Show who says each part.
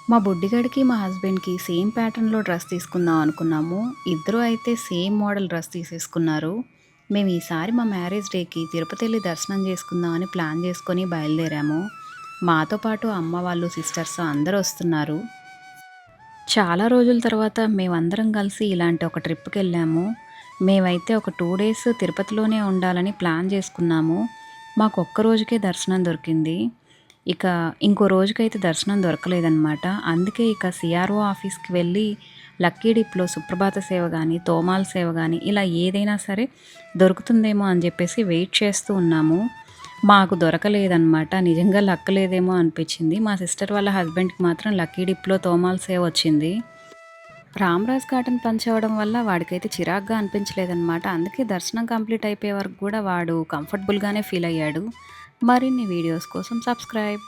Speaker 1: మా బుడ్డిగాడికి, మా హస్బెండ్‌కి సేమ్ ప్యాటర్న్‌లో డ్రెస్ తీసుకుందాం అనుకున్నాము. ఇద్దరు అయితే సేమ్ మోడల్ డ్రెస్ తీసేసుకున్నారు. మేము ఈసారి మా మ్యారేజ్ డేకి తిరుపతెళ్లి దర్శనం చేసుకుందామని ప్లాన్ చేసుకొని బయలుదేరాము. మాతో పాటు అమ్మ వాళ్ళు, సిస్టర్స్ అందరూ వస్తున్నారు. చాలా రోజుల తర్వాత మేమందరం కలిసి ఇలాంటి ఒక ట్రిప్‌కెళ్ళాము. మేమైతే ఒక 2 డేస్ తిరుపతిలోనే ఉండాలని ప్లాన్ చేసుకున్నాము. మాకు ఒక్క రోజుకే దర్శనం దొరికింది. ఇక ఇంకో రోజుకైతే దర్శనం దొరకలేదనమాట. అందుకే ఇక సీఆర్ఓ ఆఫీస్‌కి వెళ్ళి లక్కీ డిప్‌లో సుప్రభాత సేవ గాని, తోమాల సేవ గాని ఇలా ఏదైనా సరే దొరుకుతుందేమో అని చెప్పేసి వెయిట్ చేస్తూ ఉన్నాము. మాకు దొరకలేదనమాట. నిజంగా లక్ లేదేమో అనిపిచ్చింది. మా సిస్టర్ వాళ్ళ హస్బెండ్‌కి మాత్రం లక్కీ డిప్‌లో తోమాల సేవ వచ్చింది. రామరాజ్ కాటన్ పంచవ్వడం వల్ల వాడికైతే చిరాకుగా అనిపించలేదనమాట. అందుకే దర్శనం కంప్లీట్ అయిపోయే వరకు కూడా వాడు కంఫర్టబుల్‌గానే ఫీల్ అయ్యాడు. మరిన్ని వీడియోస్ కోసం సబ్స్క్రైబ్.